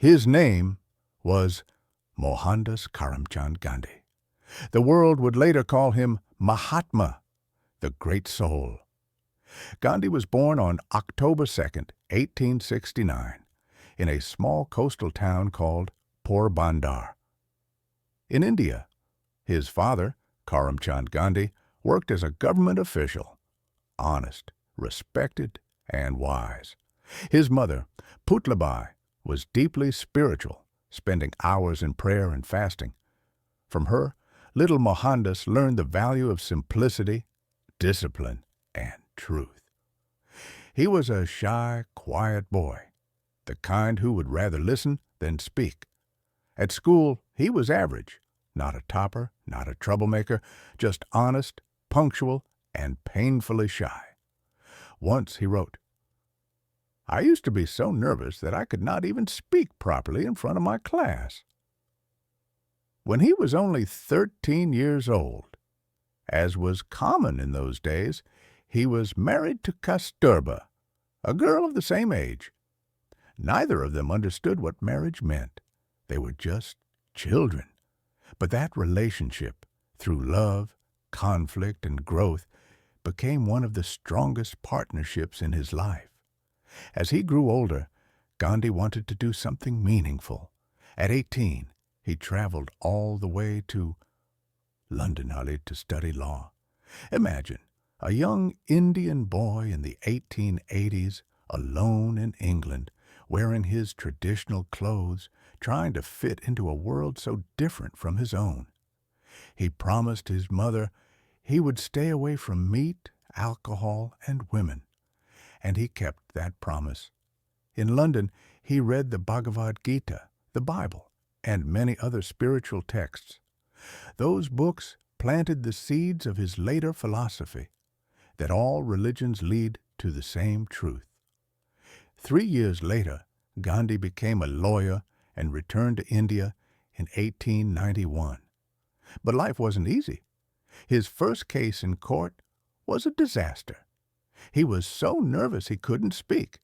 His name was Mohandas Karamchand Gandhi. The world would later call him Mahatma, the great soul. Gandhi was born on October 2nd, 1869, in a small coastal town called Porbandar. In India, his father, Karamchand Gandhi, worked as a government official, honest, respected, and wise. His mother, Putlabai, was deeply spiritual, spending hours in prayer and fasting. From her, little Mohandas learned the value of simplicity, discipline, and truth. He was a shy, quiet boy, the kind who would rather listen than speak. At school, he was average, not a topper, not a troublemaker, just honest, punctual, and painfully shy. Once he wrote, "I used to be so nervous that I could not even speak properly in front of my class." When he was only 13 years old, as was common in those days, he was married to Kasturba, a girl of the same age. Neither of them understood what marriage meant. They were just children. But that relationship, through love, conflict, and growth, became one of the strongest partnerships in his life. As he grew older, Gandhi wanted to do something meaningful. At 18, he traveled all the way to London to study law. Imagine a young Indian boy in the 1880s, alone in England, wearing his traditional clothes, trying to fit into a world so different from his own. He promised his mother he would stay away from meat, alcohol, and women, and he kept that promise. In London, he read the Bhagavad Gita, the Bible, and many other spiritual texts. Those books planted the seeds of his later philosophy, that all religions lead to the same truth. 3 years later, Gandhi became a lawyer and returned to India in 1891. But life wasn't easy. His first case in court was a disaster. He was so nervous he couldn't speak.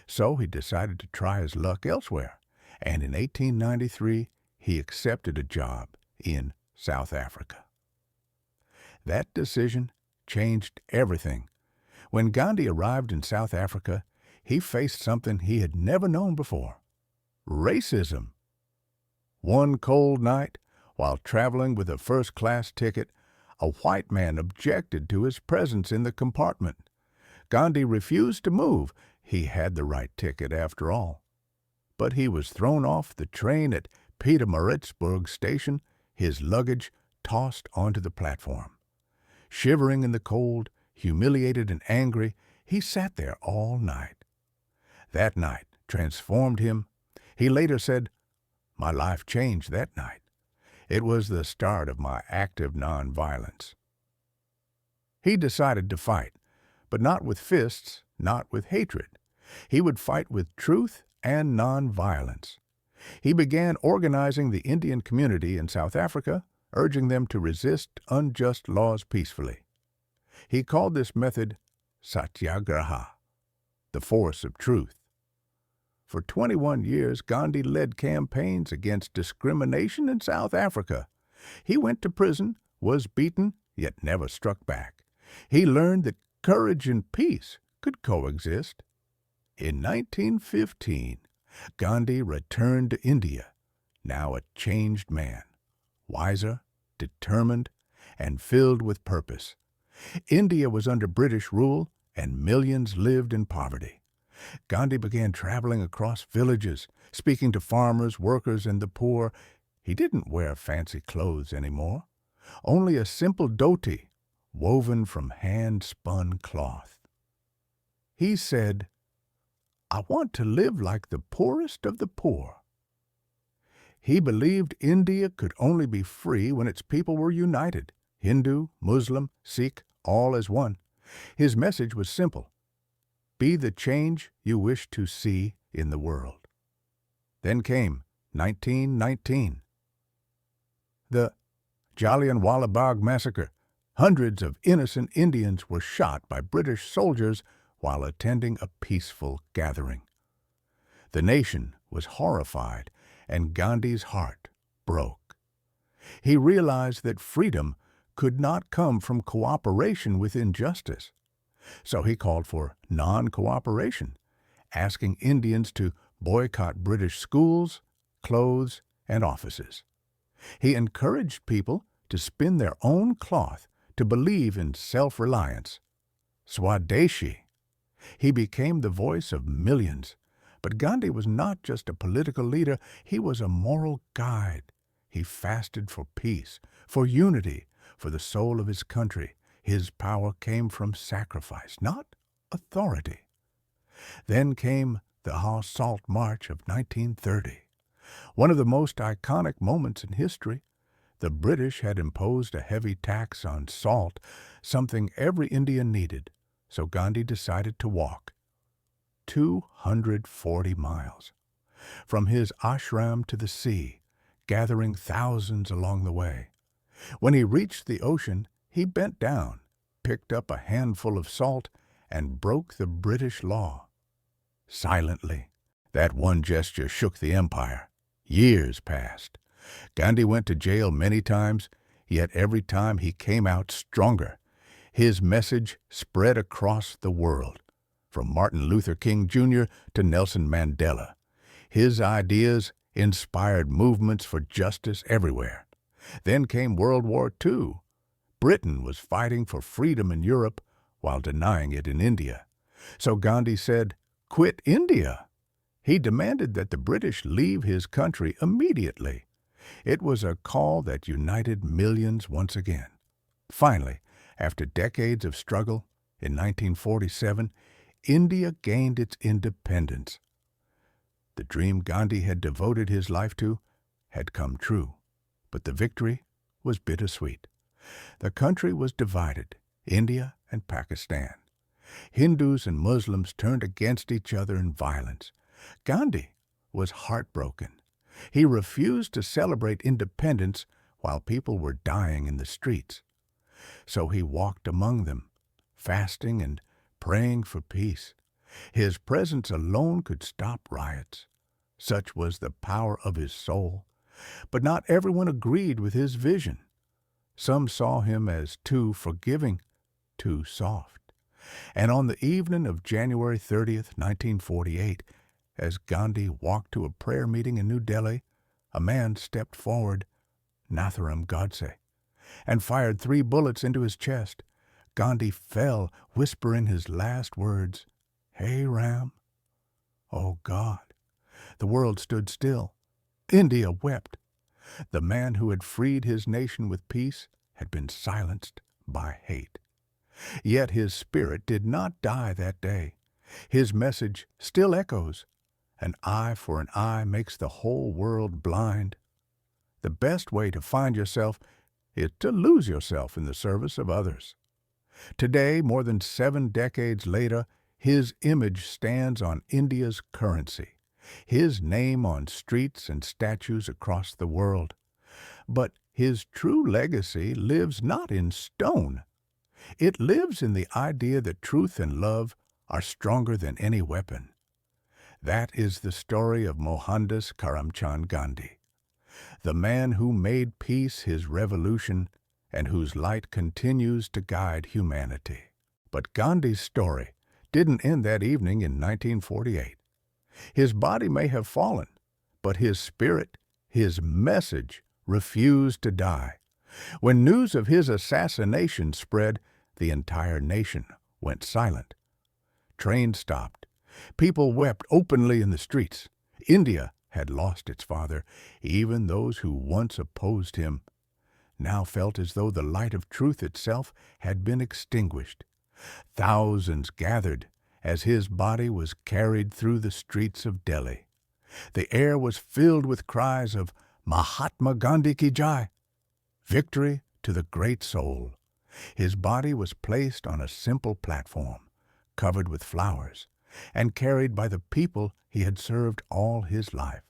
So he decided to try his luck elsewhere, and in 1893 he accepted a job in South Africa. That decision changed everything. When Gandhi arrived in South Africa, he faced something he had never known before: racism. One cold night, while traveling with a first-class ticket, a white man objected to his presence in the compartment. Gandhi refused to move. He had the right ticket after all. But he was thrown off the train at Pietermaritzburg station, his luggage tossed onto the platform. Shivering in the cold, humiliated and angry, he sat there all night. That night transformed him. He later said, "My life changed that night. It was the start of my active nonviolence." He decided to fight, but not with fists, not with hatred. He would fight with truth and nonviolence. He began organizing the Indian community in South Africa, urging them to resist unjust laws peacefully. He called this method Satyagraha, the force of truth. For 21 years, Gandhi led campaigns against discrimination in South Africa. He went to prison, was beaten, yet never struck back. He learned that courage and peace could coexist. In 1915, Gandhi returned to India, now a changed man, wiser, determined, and filled with purpose. India was under British rule, and millions lived in poverty. Gandhi began traveling across villages, speaking to farmers, workers, and the poor. He didn't wear fancy clothes anymore, only a simple dhoti woven from hand-spun cloth. He said, "I want to live like the poorest of the poor." He believed India could only be free when its people were united, Hindu, Muslim, Sikh, all as one. His message was simple: be the change you wish to see in the world. Then came 1919. The Jallianwala Bagh massacre. Hundreds of innocent Indians were shot by British soldiers while attending a peaceful gathering. The nation was horrified, and Gandhi's heart broke. He realized that freedom could not come from cooperation with injustice. So he called for non-cooperation, asking Indians to boycott British schools, clothes, and offices. He encouraged people to spin their own cloth, to believe in self-reliance. Swadeshi. He became the voice of millions. But Gandhi was not just a political leader, he was a moral guide. He fasted for peace, for unity, for the soul of his country. His power came from sacrifice, not authority. Then came the Salt March of 1930, one of the most iconic moments in history. The British had imposed a heavy tax on salt, something every Indian needed, so Gandhi decided to walk 240 miles from his ashram to the sea, gathering thousands along the way. When he reached the ocean, he bent down, picked up a handful of salt, and broke the British law. Silently, that one gesture shook the empire. Years passed. Gandhi went to jail many times, yet every time he came out stronger. His message spread across the world, from Martin Luther King Jr. to Nelson Mandela. His ideas inspired movements for justice everywhere. Then came World War II. Britain was fighting for freedom in Europe while denying it in India. So Gandhi said, "Quit India." He demanded that the British leave his country immediately. It was a call that united millions once again. Finally, after decades of struggle, in 1947, India gained its independence. The dream Gandhi had devoted his life to had come true, but the victory was bittersweet. The country was divided, India and Pakistan. Hindus and Muslims turned against each other in violence. Gandhi was heartbroken. He refused to celebrate independence while people were dying in the streets. So he walked among them, fasting and praying for peace. His presence alone could stop riots. Such was the power of his soul. But not everyone agreed with his vision. Some saw him as too forgiving, too soft. And on the evening of January 30th, 1948, as Gandhi walked to a prayer meeting in New Delhi, a man stepped forward, Nathuram Godse, and fired 3 bullets into his chest. Gandhi fell, whispering his last words, "Hey Ram." Oh God! The world stood still. India wept. The man who had freed his nation with peace had been silenced by hate. Yet his spirit did not die that day. His message still echoes. An eye for an eye makes the whole world blind. The best way to find yourself is to lose yourself in the service of others. Today, more than 7 decades later, his image stands on India's currency, his name on streets and statues across the world. But his true legacy lives not in stone. It lives in the idea that truth and love are stronger than any weapon. That is the story of Mohandas Karamchand Gandhi, the man who made peace his revolution and whose light continues to guide humanity. But Gandhi's story didn't end that evening in 1948. His body may have fallen, but his spirit, his message, refused to die. When news of his assassination spread, the entire nation went silent. Trains stopped. People wept openly in the streets. India had lost its father. Even those who once opposed him now felt as though the light of truth itself had been extinguished. Thousands gathered as his body was carried through the streets of Delhi. The air was filled with cries of Mahatma Gandhi ki jai, victory to the great soul. His body was placed on a simple platform, covered with flowers, and carried by the people he had served all his life.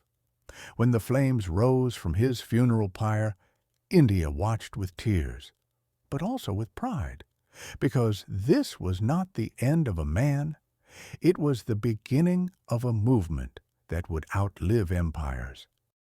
When the flames rose from his funeral pyre, India watched with tears, but also with pride, because this was not the end of a man. It was the beginning of a movement, that would outlive empires.